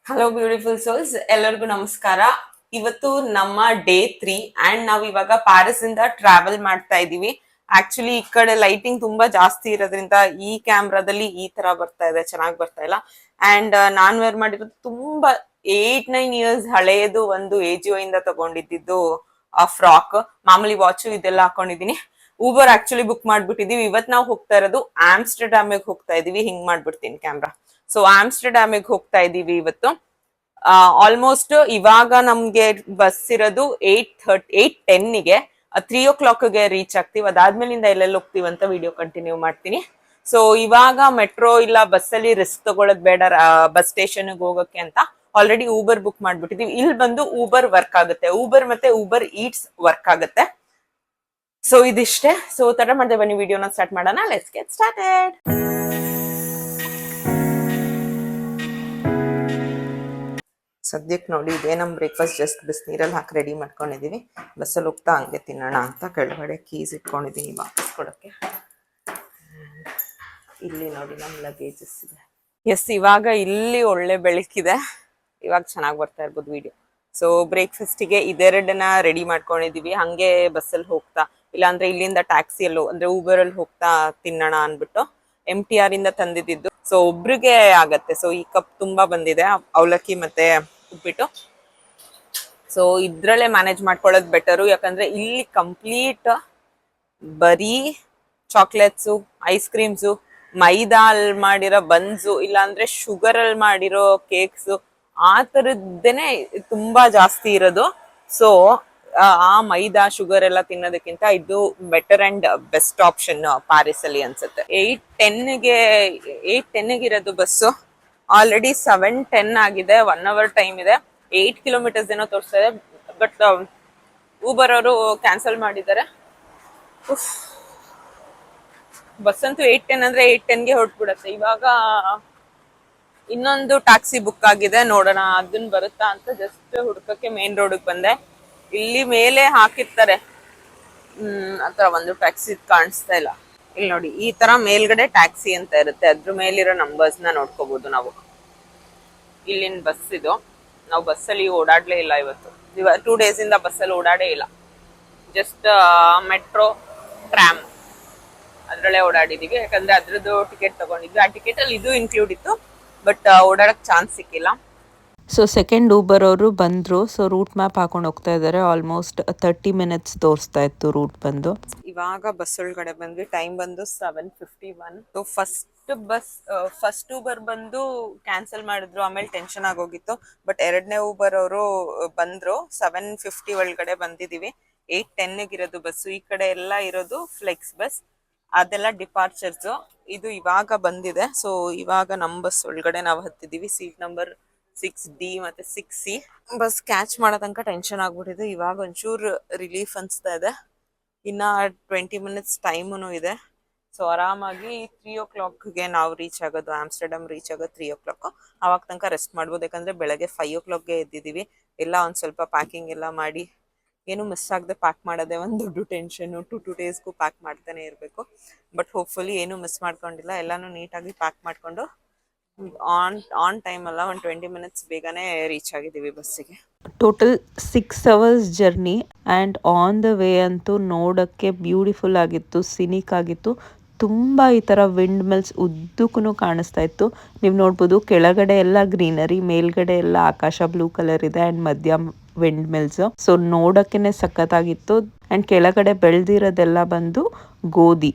Hello beautiful souls, ಎಲ್ಲರಿಗೂ ನಮಸ್ಕಾರ. ಇವತ್ತು ನಮ್ಮ ಡೇ 3 ಅಂಡ್ ನಾವ್ ಇವಾಗ ಪ್ಯಾರಿಸ್ ಇಂದ ಟ್ರಾವೆಲ್ ಮಾಡ್ತಾ ಇದೀವಿ. ಆಕ್ಚುಲಿ ಈ ಕಡೆ ಲೈಟಿಂಗ್ ತುಂಬಾ ಜಾಸ್ತಿ ಇರೋದ್ರಿಂದ ಈ ಕ್ಯಾಮ್ರಾದಲ್ಲಿ ಈ ತರ ಬರ್ತಾ ಇದೆ, ಚೆನ್ನಾಗಿ ಬರ್ತಾ ಇಲ್ಲ. ಅಂಡ್ ನಾನ್ ವೇರ್ ಮಾಡಿರೋದು ತುಂಬಾ 8-9 ಇಯರ್ಸ್ ಹಳೆಯದು, ಒಂದು AGO ಇಂದ ತಗೊಂಡಿದ್ದು ಆ ಫ್ರಾಕ್. ಮಾಮೂಲಿ ವಾಚ್ ಇದೆಲ್ಲ ಹಾಕೊಂಡಿದೀನಿ. ಊಬರ್ ಆಕ್ಚುಲಿ ಬುಕ್ ಮಾಡ್ಬಿಟ್ಟಿದೀವಿ. ಇವತ್ ನಾವು ಹೋಗ್ತಾ ಇರೋದು ಆಮ್ಸ್ಟರ್ಡ್ಯಾಮಿಗೆ ಹೋಗ್ತಾ ಇದೀವಿ. ಹಿಂಗ್ ಮಾಡ್ಬಿಡ್ತೀನಿ ಕ್ಯಾಮ್ರಾ. ಸೊ ಆಮ್ಸ್ಟರ್ಡ್ಯಾಮಿಗೆ ಹೋಗ್ತಾ ಇದೀವಿ ಇವತ್ತು. ಆಲ್ಮೋಸ್ಟ್ ಇವಾಗ ನಮ್ಗೆ ಬಸ್ ಇರೋದು 8:10ಗೆ. 3 o'clockಗೆ ರೀಚ್ ಆಗ್ತೀವಿ. ಅದಾದ್ಮೇಲಿಂದ ಎಲ್ಲೆಲ್ಲಿ ಹೋಗ್ತೀವಿ ಅಂತ ವಿಡಿಯೋ ಕಂಟಿನ್ಯೂ ಮಾಡ್ತೀನಿ. ಸೊ ಇವಾಗ ಮೆಟ್ರೋ ಇಲ್ಲ ಬಸ್ಸಲ್ಲಿ ರಿಸ್ಕ್ ತಗೊಳದ್ ಬೇಡ ಬಸ್ ಸ್ಟೇಷನ್ಗೆ ಹೋಗಕ್ಕೆ ಅಂತ ಆಲ್ರೆಡಿ ಊಬರ್ ಬುಕ್ ಮಾಡ್ಬಿಟ್ಟಿದೀವಿ. ಇಲ್ಲಿ ಬಂದು ಊಬರ್ ವರ್ಕ್ ಆಗುತ್ತೆ, ಊಬರ್ ಮತ್ತೆ ಊಬರ್ ಈಟ್ಸ್ ವರ್ಕ್ ಆಗುತ್ತೆ. ಸೊ ಇದಿಷ್ಟೇ. ಸೊ ತಡ ಮಾಡದೆ ಬನ್ನಿ ವಿಡಿಯೋನ ಸ್ಟಾರ್ಟ್ ಮಾಡೋಣ. Let's get started. ಸದ್ಯಕ್ಕೆ ನೋಡಿ, ಇದೇ ನಮ್ಮ ಬ್ರೇಕ್ಫಾಸ್ಟ್. ಜಸ್ಟ್ ಬಿಸಿನೀರಲ್ಲಿ ಹಾಕಿ ರೆಡಿ ಮಾಡ್ಕೊಂಡಿದೀವಿ. ಬಸ್ಸಲ್ಲಿ ಹೋಗ್ತಾ ಹಂಗೆ ತಿನ್ನೋಣ ಅಂತ ಕೆಳಗಡೆ ಕೀಸ್ ಇಟ್ಕೊಂಡಿದೀನಿ ವಾಪಸ್ ಕೊಡೋಕ್ಕೆ. ಇಲ್ಲಿ ನೋಡಿ ನಮ್ಮ ಲಗೇಜಸ್ ಇದೆ. ಎಸ್, ಇವಾಗ ಇಲ್ಲಿ ಒಳ್ಳೆ ಬೆಳಕಿದೆ. ಇವಾಗ ಚೆನ್ನಾಗಿ ಬರ್ತಾ ಇರ್ಬೋದು ವಿಡಿಯೋ. ಸೊ ಬ್ರೇಕ್ಫಾಸ್ಟಿಗೆ ಇದೆರಡನ್ನ ರೆಡಿ ಮಾಡ್ಕೊಂಡಿದೀವಿ. ಹಂಗೆ ಬಸ್ಸಲ್ಲಿ ಹೋಗ್ತಾ, ಇಲ್ಲಾಂದ್ರೆ ಇಲ್ಲಿಂದ ಟ್ಯಾಕ್ಸಿಯಲ್ಲೂ ಅಂದ್ರೆ ಊಬರಲ್ಲಿ ಹೋಗ್ತಾ ತಿನ್ನೋಣ ಅನ್ಬಿಟ್ಟು MTR ಇಂದ ತಂದಿದ್ದು. ಸೊ ಒಬ್ರಿಗೆ ಆಗತ್ತೆ. ಸೊ ಈ ಕಪ್ ತುಂಬಾ ಬಂದಿದೆ, ಅವಲಕ್ಕಿ ಮತ್ತೆ ಉಪ್ಪಿಟ್ಟು. ಸೊ ಇದ್ರಲ್ಲೇ ಮ್ಯಾನೇಜ್ ಮಾಡ್ಕೊಳ್ಳೋದು ಬೆಟರು. ಯಾಕಂದ್ರೆ ಇಲ್ಲಿ ಕಂಪ್ಲೀಟ್ ಬರೀ ಚಾಕ್ಲೇಟ್ಸು, ಐಸ್ ಕ್ರೀಮ್ಸು, ಮೈದಾ ಅಲ್ಲಿ ಮಾಡಿರೋ ಬನ್ಸು, ಇಲ್ಲಾಂದ್ರೆ ಶುಗರ್ ಅಲ್ಲಿ ಮಾಡಿರೋ ಕೇಕ್ಸ್, ಆ ತರದ್ದೇನೆ ತುಂಬಾ ಜಾಸ್ತಿ ಇರೋದು. ಸೊ ಆ ಮೈದಾ ಶುಗರ್ ಎಲ್ಲ ತಿನ್ನೋದಕ್ಕಿಂತ ಇದು better and best option Paris ಅಲ್ಲಿ ಅನ್ಸುತ್ತೆ. 8:10ಗೆ ಇರೋದು ಬಸ್ಸು. ಆಲ್ರೆಡಿ 7:10 ಆಗಿದೆ. 1 hour ಟೈಮ್ ಇದೆ. 8 kilometers ಏನೋ ತೋರಿಸ್ತಾ ಇದೆ. ಬಟ್ ಊಬರ್ ಅವರು ಕ್ಯಾನ್ಸಲ್ ಮಾಡಿದ್ದಾರೆ. ಬಸ್ ಅಂತೂ 8:10 ಅಂದ್ರೆ 8:10ಗೆ ಹೊರಟ್ಬಿಡತ್ತೆ. ಇವಾಗ ಇನ್ನೊಂದು ಟ್ಯಾಕ್ಸಿ ಬುಕ್ ಆಗಿದೆ, ನೋಡೋಣ ಅದನ್ನ ಬರುತ್ತಾ ಅಂತ ಜಸ್ಟ್ ಹುಡ್ಕಕ್ಕೆ ಮೇನ್ ರೋಡ್ಗೆ ಬಂದೆ. ಇಲ್ಲಿ ಮೇಲೆ ಹಾಕಿರ್ತಾರೆ ಆತರ ಒಂದು ಟ್ಯಾಕ್ಸಿ ಕಾಣಿಸ್ತಾ ಇಲ್ಲ. ಇಲ್ಲಿ ನೋಡಿ, ಈ ತರ ಮೇಲ್ಗಡೆ ಟ್ಯಾಕ್ಸಿ ಅಂತ ಇರುತ್ತೆ, ಅದ್ರ ಮೇಲಿರೋ ನಂಬರ್ಸ್ ನ ನೋಡ್ಕೋಬಹುದು ನಾವು. ಇಲ್ಲಿನ ಬಸ್ ಇದು. ನಾವು ಬಸ್ಸಲ್ಲಿ ಓಡಾಡ್ಲೇ ಇಲ್ಲ ಇವತ್ತು. 2 days ಇಂದ ಬಸ್ಸಲ್ಲಿ ಓಡಾಡೇ ಇಲ್ಲ. ಜಸ್ಟ್ ಮೆಟ್ರೋ, ಟ್ರಾಮ್ ಅದ್ರಲ್ಲೇ ಓಡಾಡಿದೀವಿ. ಯಾಕಂದ್ರೆ ಅದ್ರದ್ದು ಟಿಕೆಟ್ ತಗೊಂಡಿದ್ವಿ. ಆ ಟಿಕೆಟ್ ಅಲ್ಲಿ ಇದು ಇನ್ಕ್ಲೂಡ್ ಇತ್ತು, ಬಟ್ ಓಡಾಡಕ್ ಚಾನ್ಸ್ ಸಿಕ್ಕಿಲ್ಲ. ಸೊ ಸೆಕೆಂಡ್ ಊಬರ್ ಅವರು ಬಂದರು. ಸೊ ರೂಟ್ ಮ್ಯಾಪ್ ಹಾಕೊಂಡು ಹೋಗ್ತಾ ಇದ್ದಾರೆ. ಆಲ್ಮೋಸ್ಟ್ 30 minutes ತೋರಿಸ್ತಾ ಇತ್ತು ರೂಟ್ ಬಂದು. ಇವಾಗ ಬಸ್ ಒಳಗಡೆ ಬಂದ್ವಿ. ಟೈಮ್ ಬಂದು 7:51. ಸೊ ಫಸ್ಟ್ ಊಬರ್ ಬಂದು ಕ್ಯಾನ್ಸಲ್ ಮಾಡಿದ್ರು. ಆಮೇಲೆ ಟೆನ್ಷನ್ ಆಗೋಗಿತ್ತು. ಬಟ್ ಎರಡನೇ ಊಬರ್ ಅವರು ಬಂದ್ರು. 7:50 ಒಳಗಡೆ ಬಂದಿದೀವಿ. 8:10ಗೆ ಇರೋದು ಬಸ್ಸು. ಈ ಕಡೆ ಎಲ್ಲ ಇರೋದು ಫ್ಲೆಕ್ಸ್ ಬಸ್, ಅದೆಲ್ಲ ಡಿಪಾರ್ಚರ್ಸ್. ಇದು ಇವಾಗ ಬಂದಿದೆ. ಸೊ ಇವಾಗ ನಮ್ ಬಸ್ ಒಳಗಡೆ ನಾವು ಹತ್ತಿದೀವಿ. ಸೀಟ್ ನಂಬರ್ 6D ಮತ್ತೆ 6C. ಬಸ್ ಕ್ಯಾಚ್ ಮಾಡೋ ತನಕ ಟೆನ್ಷನ್ ಆಗ್ಬಿಟ್ಟಿದೆ. ಇವಾಗ ಒಂಚೂರು ರಿಲೀಫ್ ಅನ್ಸ್ತಾ ಇದೆ. ಇನ್ನ 20 minutes ಟೈಮು ಇದೆ. ಸೊ ಆರಾಮಾಗಿ 3 o'clockಗೆ ನಾವು ರೀಚ್ ಆಗೋದು. ಆಮ್ಸ್ಟರ್ಡಮ್ ರೀಚ್ ಆಗೋದು 3 o'clock. ಅವಾಗ ತನಕ ರೆಸ್ಟ್ ಮಾಡ್ಬೋದು. ಯಾಕಂದ್ರೆ ಬೆಳಗ್ಗೆ 5 o'clockಗೆ ಎದ್ದಿದೀವಿ. ಎಲ್ಲ ಒಂದ್ ಸ್ವಲ್ಪ ಪ್ಯಾಕಿಂಗ್ ಎಲ್ಲ ಮಾಡಿ, ಏನು ಮಿಸ್ ಆಗದೆ ಪ್ಯಾಕ್ ಮಾಡೋದೇ ಒಂದು ದೊಡ್ಡ ಟೆನ್ಷನ್. 2 daysಗೂ ಪ್ಯಾಕ್ ಮಾಡ್ತಾನೆ ಇರಬೇಕು. ಬಟ್ ಹೋಪ್ಫುಲಿ ಏನು ಮಿಸ್ ಮಾಡ್ಕೊಂಡಿಲ್ಲ. ಎಲ್ಲಾನು ನೀಟಾಗಿ ಪ್ಯಾಕ್ ಮಾಡ್ಕೊಂಡು ಆನ್ ಟೈಮ್ ಅಲ್ಲ, ಒಂದು 20 minutes ಬೇಗನೆ ರೀಚ್ ಆಗಿದ್ದೀವಿ ಬಸ್ಸಿಗೆ. Total 6 hours journey. And on the way ಅಂತೂ ನೋಡೋಕ್ಕೆ ಬ್ಯೂಟಿಫುಲ್ ಆಗಿತ್ತು, ಸಿನಿಕ್ ಆಗಿತ್ತು. ತುಂಬ ಈ ಥರ ವಿಂಡ್ ಮಿಲ್ಸ್ ಉದ್ದಕ್ಕೂ ಕಾಣಿಸ್ತಾ ಇತ್ತು. ನೀವು ನೋಡ್ಬೋದು ಕೆಳಗಡೆ ಎಲ್ಲ ಗ್ರೀನರಿ, ಮೇಲ್ಗಡೆ ಎಲ್ಲ ಆಕಾಶ ಬ್ಲೂ ಕಲರ್ ಇದೆ. ಆ್ಯಂಡ್ ಮಧ್ಯ ವಿಂಡ್ ಮಿಲ್ಸ್. ಸೊ ನೋಡೋಕ್ಕೆ ಸಖತ್ತಾಗಿತ್ತು. ಆ್ಯಂಡ್ ಕೆಳಗಡೆ ಬೆಳೆದಿರೋದೆಲ್ಲ ಬಂದು ಗೋಧಿ.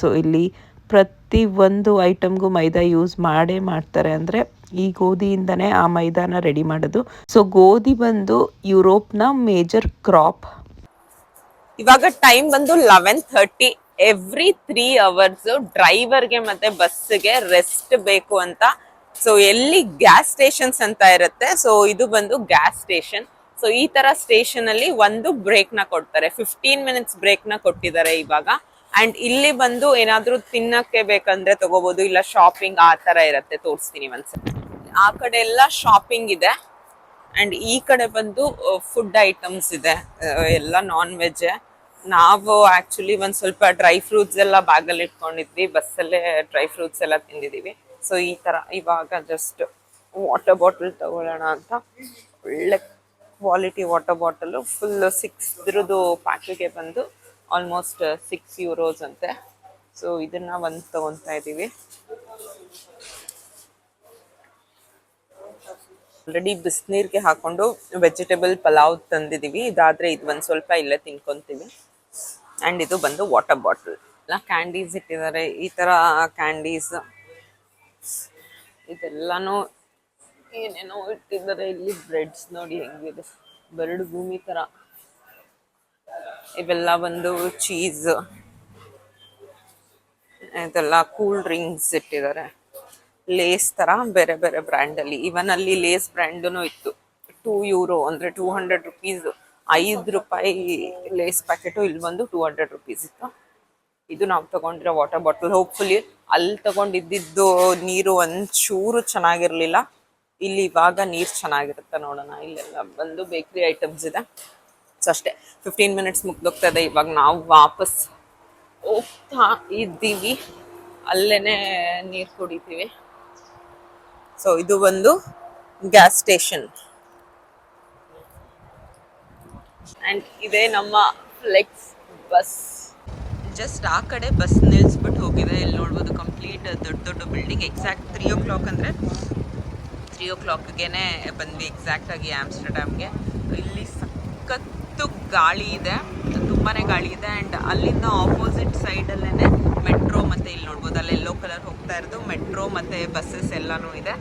ಸೊ ಇಲ್ಲಿ ಪ್ರತಿ ಒಂದು ಐಟಮ್ಗೂ ಮೈದಾ ಯೂಸ್ ಮಾಡ್ತಾರೆ. ಅಂದರೆ ಈ ಗೋಧಿಯಿಂದನೇ ಆ ಮೈದಾನ ರೆಡಿ ಮಾಡೋದು. ಸೊ ಗೋಧಿ ಬಂದು ಯುರೋಪ್ನ ಮೇಜರ್ ಕ್ರಾಪ್. ಇವಾಗ ಟೈಮ್ ಬಂದು 11:30. ಎವ್ರಿ 3 hours ಡ್ರೈವರ್ಗೆ ಮತ್ತೆ ಬಸ್ಗೆ ರೆಸ್ಟ್ ಬೇಕು ಅಂತ. ಸೊ ಎಲ್ಲಿ ಗ್ಯಾಸ್ ಸ್ಟೇಷನ್ಸ್ ಅಂತ ಇರುತ್ತೆ. ಸೊ ಇದು ಬಂದು ಗ್ಯಾಸ್ ಸ್ಟೇಷನ್. ಸೊ ಈ ತರ ಸ್ಟೇಷನ್ ಅಲ್ಲಿ ಒಂದು ಬ್ರೇಕ್ ನ ಕೊಡ್ತಾರೆ. 15 minutes ಬ್ರೇಕ್ ನ ಕೊಟ್ಟಿದ್ದಾರೆ ಇವಾಗ. ಅಂಡ್ ಇಲ್ಲಿ ಬಂದು ಏನಾದ್ರೂ ತಿನ್ನಕ್ಕೆ ಬೇಕಂದ್ರೆ ತಗೋಬಹುದು, ಇಲ್ಲ ಶಾಪಿಂಗ್ ಆ ತರ ಇರತ್ತೆ. ತೋರಿಸ್ತೀನಿ ಒಂದ್ಸಲ. ಆ ಕಡೆ ಎಲ್ಲ ಶಾಪಿಂಗ್ ಇದೆ. ಅಂಡ್ ಈ ಕಡೆ ಬಂದು ಫುಡ್ ಐಟಮ್ಸ್ ಇದೆ, ಎಲ್ಲ ನಾನ್ ವೆಜ್. ನಾವು ಆಕ್ಚುಲಿ ಒಂದ್ ಸ್ವಲ್ಪ ಡ್ರೈ ಫ್ರೂಟ್ಸ್ ಎಲ್ಲ ಬ್ಯಾಗಲ್ಲಿ ಇಟ್ಕೊಂಡಿದ್ವಿ. ಬಸ್ಸಲ್ಲೇ ಡ್ರೈ ಫ್ರೂಟ್ಸ್ ಎಲ್ಲ ತಿಂದಿದೀವಿ. ಸೊ ಈ ತರ ಇವಾಗ ಜಸ್ಟ್ ವಾಟರ್ ಬಾಟಲ್ ತಗೊಳ್ಳೋಣ ಅಂತ. ಒಳ್ಳೆ ಕ್ವಾಲಿಟಿ ವಾಟರ್ ಬಾಟಲು, ಫುಲ್ 6 ಇದ್ರದ್ದು ಪ್ಯಾಕಿಗೆ ಬಂದು ಆಲ್ಮೋಸ್ಟ್ €6 ಅಂತೆ. ಸೊ ಇದನ್ನ ಒಂದು ತಗೊತಾ ಇದ್ದೀವಿ. ಆಲ್ರೆಡಿ ಬಿಸಿನೀರಿಗೆ ಹಾಕೊಂಡು ವೆಜಿಟೇಬಲ್ ಪಲಾವ್ ತಂದಿದ್ದೀವಿ. ಇದಾದ್ರೆ ಇದು ಒಂದು ಸ್ವಲ್ಪ ಇಲ್ಲೇ ತಿನ್ಕೊಂತೀವಿ. ಆ್ಯಂಡ್ ಇದು ಬಂದು ವಾಟರ್ ಬಾಟಲ್. ಎಲ್ಲ ಕ್ಯಾಂಡೀಸ್ ಇಟ್ಟಿದ್ದಾರೆ, ಈ ಥರ ಕ್ಯಾಂಡೀಸ್ ಇದೆಲ್ಲಾನು ಏನೇನೋ ಇಟ್ಟಿದ್ದಾರೆ. ಇಲ್ಲಿ ಬ್ರೆಡ್ಸ್ ನೋಡಿ ಹೆಂಗಿದೆ, ಬರಡು ಭೂಮಿ ಥರ. ಇವೆಲ್ಲ ಬಂದು ಚೀಸ್, ಇದೆಲ್ಲ ಕೂಲ್ ಡ್ರಿಂಕ್ಸ್ ಇಟ್ಟಿದ್ದಾರೆ. ಲೇಸ್ ತರ ಬೇರೆ ಬೇರೆ ಬ್ರ್ಯಾಂಡ್ ಅಲ್ಲಿ, ಇವನ್ ಅಲ್ಲಿ ಲೇಸ್ ಬ್ರ್ಯಾಂಡ್ನು ಇತ್ತು. €2 ಅಂದ್ರೆ ₹200. ₹5 ಲೇಸ್ ಪ್ಯಾಕೆಟು, ಇಲ್ಲಿ ಬಂದು ₹200 ಇತ್ತು. ಇದು ನಾವು ತಗೊಂಡಿರೋ ವಾಟರ್ ಬಾಟಲ್. ಹೋಪ್ಫುಲಿ ಅಲ್ಲಿ ತಗೊಂಡಿದ್ದು ನೀರು ಒಂಚೂರು ಚೆನ್ನಾಗಿರ್ಲಿಲ್ಲ. ಇಲ್ಲಿ ಇವಾಗ ನೀರು ಚೆನ್ನಾಗಿರುತ್ತೆ ನೋಡೋಣ. ಇಲ್ಲೆಲ್ಲ ಬಂದು ಬೇಕರಿ ಐಟಮ್ಸ್ ಇದೆ. ಸೊ ಅಷ್ಟೇ, 15 ಮಿನಿಟ್ಸ್ ಮುಗ್ದೋಗ್ತಾ ಇದೆ. ಇವಾಗ ನಾವು ವಾಪಸ್ ಹೋಗ್ತಾ ಇದ್ದೀವಿ, ಅಲ್ಲೇನೆ ನೀರು ಕುಡಿತೀವಿ. ಸೊ ಇದು ಒಂದು ಗ್ಯಾಸ್ ಸ್ಟೇಷನ್ ಅಂಡ್ ಇದೇ ನಮ್ಮ ಫ್ಲೆಕ್ಸ್ ಬಸ್. ಜಸ್ಟ್ ಆ ಕಡೆ ಬಸ್ ನಿಲ್ಸ್ಬಿಟ್ಟು ಹೋಗಿದೆ. ಇಲ್ಲಿ ನೋಡ್ಬೋದು ಕಂಪ್ಲೀಟ್ ದೊಡ್ಡ ದೊಡ್ಡ ಬಿಲ್ಡಿಂಗ್. ಎಕ್ಸಾಕ್ಟ್ 3 ಅಂದರೆ 3 ಬಂದ್ವಿ ಎಕ್ಸಾಕ್ಟಾಗಿ ಆಮ್ಸ್ಟರ್ಡ್ಯಾಮ್ಗೆ. ಇಲ್ಲಿ ಸಖತ್ತು ಗಾಳಿ ಇದೆ, ತುಂಬಾ ಗಾಳಿ ಇದೆ. ಆ್ಯಂಡ್ ಅಲ್ಲಿಂದ ಆಪೋಸಿಟ್ ಸೈಡಲ್ಲೇ ಮೆಟ್ರೋ, ಮತ್ತು ಇಲ್ಲಿ ನೋಡ್ಬೋದು ಅಲ್ಲಿ ಯೆಲ್ಲೋ ಕಲರ್ ಹೋಗ್ತಾ ಇರೋದು ಮೆಟ್ರೋ ಮತ್ತು ಬಸ್ಸಸ್ ಎಲ್ಲನೂ ಇದೆ.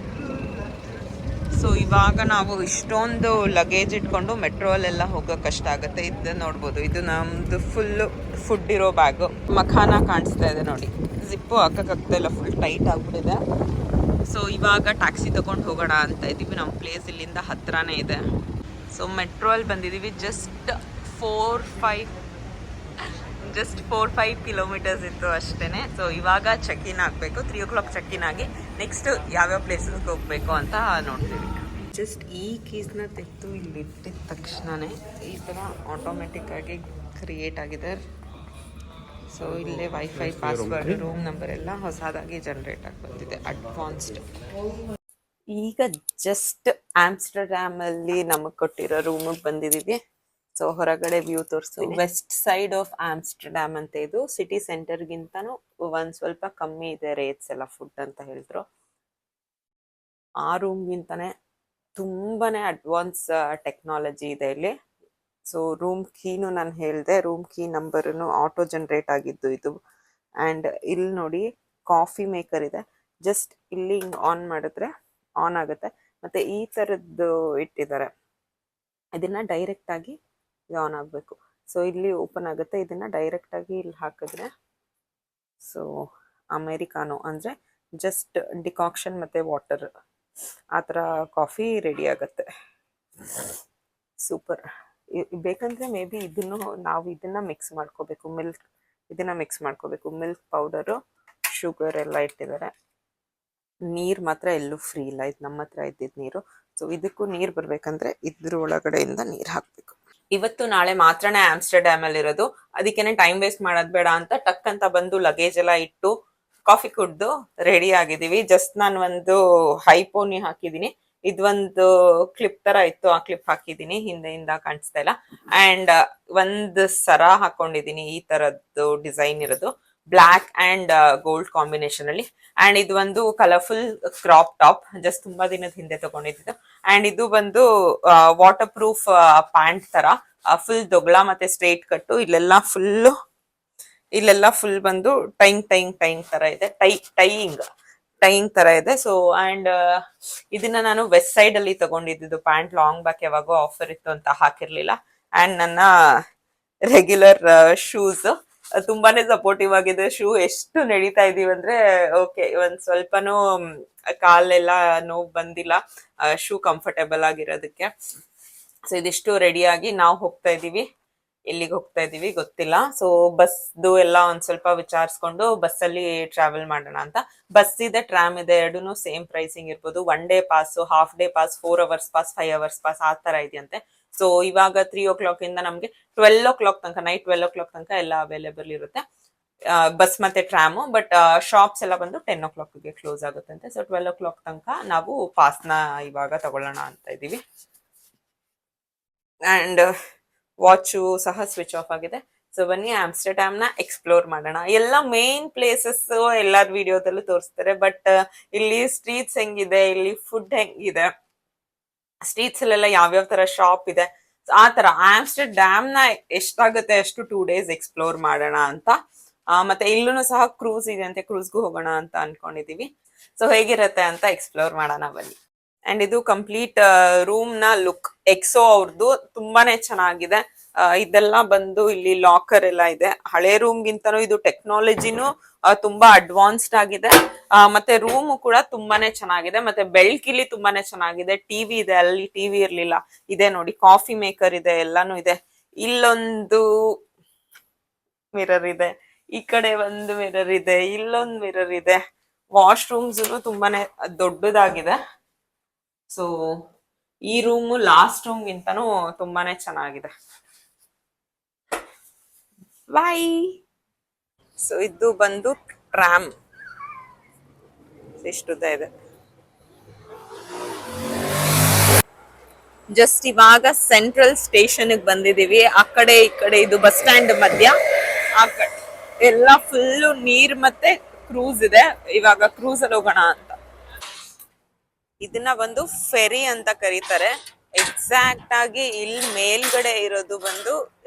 ಸೊ ಇವಾಗ ನಾವು ಇಷ್ಟೊಂದು ಲಗೇಜ್ ಇಟ್ಕೊಂಡು ಮೆಟ್ರೋಲೆಲ್ಲ ಹೋಗೋ ಕಷ್ಟ ಆಗುತ್ತೆ. ಇದು ನೋಡ್ಬೋದು, ಇದು ನಮ್ಮದು ಫುಲ್ಲು ಫುಡ್ ಇರೋ ಬ್ಯಾಗು. ಮಖಾನ ಕಾಣಿಸ್ತಾ ಇದೆ ನೋಡಿ, ಜಿಪ್ಪು ಹಾಕೋಕ್ಕಾಗ್ತಾ ಇಲ್ಲ, ಫುಲ್ ಟೈಟ್ ಆಗಿಬಿಟ್ಟಿದೆ. ಸೊ ಇವಾಗ ಟ್ಯಾಕ್ಸಿ ತೊಗೊಂಡು ಹೋಗೋಣ ಅಂತ ಇದ್ದೀವಿ. ನಮ್ಮ ಪ್ಲೇಸ್ ಇಲ್ಲಿಂದ ಹತ್ರನೇ ಇದೆ. ಸೊ ಮೆಟ್ರೋಲ್ಲಿ ಬಂದಿದ್ದೀವಿ. ಜಸ್ಟ್ 4-5 ಕಿಲೋಮೀಟರ್ಸ್ ಇತ್ತು ಅಷ್ಟೇ. ಸೊ ಇವಾಗ ಚೆಕ್ ಇನ್ ಆಗಬೇಕು. 3 ಚೆಕ್ ಇನ್ ಆಗಿ ನೆಕ್ಸ್ಟ್ ಯಾವ್ಯಾವ ಪ್ಲೇಸಸ್ಗೆ ಹೋಗಬೇಕು ಅಂತ ನೋಡ್ತೀವಿ. ಜಸ್ಟ್ ಈ ಕೀಸ್ನ ತೆಗೆದು ಇಲ್ಲಿ ಇಟ್ಟಿದ ತಕ್ಷಣವೇ ಈ ಥರ ಆಟೋಮೆಟಿಕ್ಕಾಗಿ ಕ್ರಿಯೇಟ್ ಆಗಿದೆ. ಸೊ ಇಲ್ಲೇ ವೈಫೈ ಪಾಸ್ವರ್ಡ್ ರೂಮ್ ನಂಬರ್ ಎಲ್ಲ ಹೊಸದಾಗಿ ಜನ್ರೇಟ್ ಆಗಿ ಬಂದಿದೆ, ಅಡ್ವಾನ್ಸ್ಡ್. ಈಗ ಜಸ್ಟ್ ಆಮ್ಸ್ಟರ್ಡ್ಯಾಮಲ್ಲಿ ನಮಗೆ ಕೊಟ್ಟಿರೋ ರೂಮಿಗೆ ಬಂದಿದ್ದೀವಿ. ಸೊ ಹೊರಗಡೆ ವ್ಯೂ ತೋರಿಸ್ತೀವಿ. ವೆಸ್ಟ್ ಸೈಡ್ ಆಫ್ ಆಮ್ಸ್ಟರ್ಡ್ಯಾಮ್ ಅಂತ. ಇದು ಸಿಟಿ ಸೆಂಟರ್ಗಿಂತನೂ ಒಂದು ಸ್ವಲ್ಪ ಕಮ್ಮಿ ಇದೆ ರೇಟ್ಸ್ ಎಲ್ಲ, ಫುಡ್ ಅಂತ ಹೇಳಿದ್ರು. ಆ ರೂಮ್ಗಿಂತಾನೆ ತುಂಬಾನೇ ಅಡ್ವಾನ್ಸ್ ಟೆಕ್ನಾಲಜಿ ಇದೆ ಇಲ್ಲಿ. ಸೊ ರೂಮ್ ಕೀನು ನಾನು ಹೇಳಿದೆ, ರೂಮ್ ಕೀ ನಂಬರ್ನು ಆಟೋ ಜನ್ರೇಟ್ ಆಗಿದ್ದು ಇದು. ಆ್ಯಂಡ್ ಇಲ್ಲಿ ನೋಡಿ ಕಾಫಿ ಮೇಕರ್ ಇದೆ. ಜಸ್ಟ್ ಇಲ್ಲಿ ಹಿಂಗೆ ಆನ್ ಮಾಡಿದ್ರೆ ಆನ್ ಆಗುತ್ತೆ. ಮತ್ತು ಈ ಥರದ್ದು ಇಟ್ಟಿದ್ದಾರೆ, ಇದನ್ನು ಡೈರೆಕ್ಟಾಗಿ ಆನ್ ಆಗಬೇಕು. ಸೊ ಇಲ್ಲಿ ಓಪನ್ ಆಗುತ್ತೆ, ಇದನ್ನು ಡೈರೆಕ್ಟಾಗಿ ಇಲ್ಲಿ ಹಾಕಿದ್ರೆ ಸೊ ಅಮೇರಿಕಾನೋ ಅಂದರೆ ಜಸ್ಟ್ ಡಿಕಾಕ್ಷನ್ ಮತ್ತು ವಾಟರ್ ಆ ಥರ ಕಾಫಿ ರೆಡಿ ಆಗುತ್ತೆ. ಸೂಪರ್. ಬೇಕಂದರೆ ಮೇ ಬಿ ನಾವು ಇದನ್ನು ಮಿಕ್ಸ್ ಮಾಡ್ಕೋಬೇಕು, ಮಿಕ್ಸ್ ಮಾಡ್ಕೋಬೇಕು. ಮಿಲ್ಕ್ ಪೌಡರು, ಶುಗರ್ ಎಲ್ಲ ಇಟ್ಟಿದ್ದಾರೆ. ನೀರು ಮಾತ್ರ ಎಲ್ಲೂ ಫ್ರೀ ಇಲ್ಲ, ಇದು ನಮ್ಮ ಹತ್ರ ಇದ್ದಿದ್ದು ನೀರು. ಸೊ ಇದಕ್ಕೂ ನೀರು ಬರಬೇಕಂದ್ರೆ ಇದ್ರ ಒಳಗಡೆಯಿಂದ ನೀರು ಹಾಕಬೇಕು. ಇವತ್ತು ನಾಳೆ ಮಾತ್ರನೇ ಆಮ್ಸ್ಟರ್ಡ್ಯಾಮಲ್ಲಿ ಇರೋದು, ಅದಕ್ಕೇನೆ ಟೈಮ್ ವೇಸ್ಟ್ ಮಾಡೋದು ಬೇಡ ಅಂತ ಟಕ್ ಅಂತ ಬಂದು ಲಗೇಜ್ ಎಲ್ಲ ಇಟ್ಟು ಕಾಫಿ ಕುಡ್ದು ರೆಡಿ ಆಗಿದ್ದೀವಿ. ಜಸ್ಟ್ ನಾನು ಒಂದು ಹೈಪೋನಿ ಹಾಕಿದ್ದೀನಿ, ಇದೊಂದು ಕ್ಲಿಪ್ ತರ ಇತ್ತು, ಆ ಕ್ಲಿಪ್ ಹಾಕಿದ್ದೀನಿ, ಹಿಂದೆಯಿಂದ ಕಾಣಿಸ್ತಾ ಇಲ್ಲ. ಅಂಡ್ ಒಂದು ಸರ ಹಾಕೊಂಡಿದ್ದೀನಿ, ಈ ತರದ್ದು ಡಿಸೈನ್ ಇರೋದು, ಬ್ಲ್ಯಾಕ್ ಅಂಡ್ ಗೋಲ್ಡ್ ಕಾಂಬಿನೇಷನ್ ಅಲ್ಲಿ. ಅಂಡ್ ಇದು ಒಂದು ಕಲರ್ಫುಲ್ ಕ್ರಾಪ್ ಟಾಪ್, ಜಸ್ಟ್ ತುಂಬಾ ದಿನದ ಹಿಂದೆ ತಗೊಂಡಿದ್ದು. ಅಂಡ್ ಇದು ಬಂದು ವಾಟರ್ ಪ್ರೂಫ್ ಪ್ಯಾಂಟ್ ತರ, ಫುಲ್ ದೊಗ್ಲ ಮತ್ತೆ ಸ್ಟ್ರೇಟ್ ಕಟ್ಟು. ಇಲ್ಲೆಲ್ಲ ಫುಲ್ ಬಂದು ಟೈಯಿಂಗ್ ತರ ಇದೆ, ಟೈಯಿಂಗ್ ತರ ಇದೆ. ಸೊ ಅಂಡ್ ಇದನ್ನ ನಾನು ವೆಸ್ಟ್ ಸೈಡ್ ಅಲ್ಲಿ ತಗೊಂಡಿದ್ದು. ಪ್ಯಾಂಟ್ ಲಾಂಗ್ ಬ್ಯಾಕ್ ಯಾವಾಗೋ ಆಫರ್ ಇತ್ತು ಅಂತ ಹಾಕಿರ್ಲಿಲ್ಲ. ಅಂಡ್ ನನ್ನ ರೆಗ್ಯುಲರ್ ಶೂಸ್ ತುಂಬಾನೇ ಸಪೋರ್ಟಿವ್ ಆಗಿದೆ. ಶೂ ಎಷ್ಟು ನಡೀತಾ ಇದೀವಿ ಅಂದ್ರೆ ಓಕೆ, ಒಂದ್ ಸ್ವಲ್ಪನೂ ಕಾಲೆಲ್ಲ ನೋವು ಬಂದಿಲ್ಲ, ಶೂ ಕಂಫರ್ಟೇಬಲ್ ಆಗಿರೋದಕ್ಕೆ. ಸೊ ಇದಿಷ್ಟು ರೆಡಿಯಾಗಿ ನಾವು ಹೋಗ್ತಾ ಇದೀವಿ. ಎಲ್ಲಿಗೆ ಹೋಗ್ತಾ ಇದೀವಿ ಗೊತ್ತಿಲ್ಲ. ಸೊ ಬಸ್ದು ಎಲ್ಲ ಒಂದ್ ಸ್ವಲ್ಪ ವಿಚಾರಿಸ್ಕೊಂಡು ಬಸ್ಸಲ್ಲಿ ಟ್ರಾವೆಲ್ ಮಾಡೋಣ ಅಂತ. ಬಸ್ ಇದೆ, ಟ್ರಾಮ್ ಇದೆ, ಎರಡೂ ಸೇಮ್ ಪ್ರೈಸಿಂಗ್ ಇರ್ಬೋದು. 1 day pass, half day pass, 4 hours pass, 5 hours pass ಆ ತರ ಇದೆಯಂತೆ. ಸೊ ಇವಾಗ 3 o'clock ಇಂದ ನಮ್ಗೆ 12 o'clock ತನಕ, ನೈಟ್ 12 o'clock ತನಕ ಎಲ್ಲ ಅವೈಲೇಬಲ್ ಇರುತ್ತೆ. ಬಸ್ ಮತ್ತೆ ಟ್ರಾಮು. ಬಟ್ ಶಾಪ್ಸ್ ಎಲ್ಲ ಬಂದು 10 o'clock ಕ್ಲೋಸ್ ಆಗುತ್ತಂತೆ. ಸೊ 12 o'clock ತನಕ ನಾವು ಪಾಸ್ನ ಇವಾಗ ತಗೊಳ್ಳೋಣ ಅಂತ ಇದೀವಿ. ಅಂಡ್ ವಾಚು ಸಹ ಸ್ವಿಚ್ ಆಫ್ ಆಗಿದೆ. ಸೊ ಬನ್ನಿ ಆಮ್ಸ್ಟರ್ಡ್ಯಾಮ್ ನ ಎಕ್ಸ್ಪ್ಲೋರ್ ಮಾಡೋಣ. ಎಲ್ಲ ಮೇನ್ ಪ್ಲೇಸಸ್ ಎಲ್ಲಾರ್ ವಿಡಿಯೋದಲ್ಲೂ ತೋರಿಸ್ತಾರೆ, ಬಟ್ ಇಲ್ಲಿ ಸ್ಟ್ರೀಟ್ಸ್ ಹೆಂಗಿದೆ, ಇಲ್ಲಿ ಫುಡ್ ಹೆಂಗಿದೆ, ಸ್ಟ್ರೀಟ್ಸ್ ಅಲ್ಲೆಲ್ಲ ಯಾವ್ಯಾವ ತರ ಶಾಪ್ ಇದೆ, ಆ ತರ ಆಮ್ಸ್ಟರ್ಡ್ಯಾಮ್ ನ ಎಷ್ಟಾಗುತ್ತೆ ಅಷ್ಟು 2 days ಎಕ್ಸ್ಪ್ಲೋರ್ ಮಾಡೋಣ ಅಂತ. ಮತ್ತೆ ಇಲ್ಲೂ ಸಹ ಕ್ರೂಸ್ ಇದೆ ಅಂತೆ, ಕ್ರೂಸ್ಗೂ ಹೋಗೋಣ ಅಂತ ಅನ್ಕೊಂಡಿದೀವಿ. ಸೊ ಹೇಗಿರತ್ತೆ ಅಂತ ಎಕ್ಸ್ಪ್ಲೋರ್ ಮಾಡೋಣ ಬನ್ನಿ. ಅಂಡ್ ಇದು ಕಂಪ್ಲೀಟ್ ರೂಮ್ ನ ಲುಕ್. ಎಕ್ಸೋ ಅವ್ರದ್ದು ತುಂಬಾನೇ ಚೆನ್ನಾಗಿದೆ. ಇದೆಲ್ಲ ಬಂದು ಇಲ್ಲಿ ಲಾಕರ್ ಎಲ್ಲ ಇದೆ. ಹಳೆ ರೂಮ್ ಗಿಂತನೂ ಇದು ಟೆಕ್ನಾಲಜಿನೂ ತುಂಬಾ ಅಡ್ವಾನ್ಸ್ಡ್ ಆಗಿದೆ. ಮತ್ತೆ ರೂಮ್ ಕೂಡ ತುಂಬಾನೇ ಚೆನ್ನಾಗಿದೆ. ಮತ್ತೆ ಬೆಳ್ಕಿಲಿ ತುಂಬಾನೇ ಚೆನ್ನಾಗಿದೆ. ಟಿವಿ ಇದೆ, ಅಲ್ಲಿ ಟಿವಿ ಇರ್ಲಿಲ್ಲ. ಇದೆ ನೋಡಿ, ಕಾಫಿ ಮೇಕರ್ ಇದೆ, ಎಲ್ಲಾನು ಇದೆ. ಇಲ್ಲೊಂದು ಮಿರರ್ ಇದೆ, ಈ ಕಡೆ ಒಂದು ಮಿರರ್ ಇದೆ, ಇಲ್ಲೊಂದು ಮಿರರ್ ಇದೆ. ವಾಶ್ರೂಮ್ಸ್ ತುಂಬಾನೇ ದೊಡ್ಡದಾಗಿದೆ. ಸೊ ಈ ರೂಮ್ ಲಾಸ್ಟ್ ರೂಮ್ ಗಿಂತನೂ ತುಂಬಾನೇ ಚೆನ್ನಾಗಿದೆ. ಬಾಯ್. ಸೊ ಇದು ಬಂದು ಟ್ರಾಮ್, ಇಷ್ಟುದ್ದ ಇದೆ. ಜಸ್ಟ್ ಇವಾಗ ಸೆಂಟ್ರಲ್ ಸ್ಟೇಷನ್ ಬಂದಿದೀವಿ. ಆ ಕಡೆ ಈ ಕಡೆ ಇದು ಬಸ್ ಸ್ಟ್ಯಾಂಡ್ ಮಧ್ಯ, ಆ ಕಡೆ ಎಲ್ಲ ಫುಲ್ಲು ನೀರ್ ಮತ್ತೆ ಕ್ರೂಸ್ ಇದೆ. ಇವಾಗ ಕ್ರೂಸ್ ಅಲ್ಲಿ ಹೋಗೋಣ ಅಂತ. ಇದನ್ನ ಒಂದು ಫೆರಿ ಅಂತ ಕರೀತಾರೆ. ಎಕ್ಸಾಕ್ಟ್ ಆಗಿ ಇಲ್ಲಿ ಮೇಲ್ಗಡೆ ಇರೋದು ಬಂದು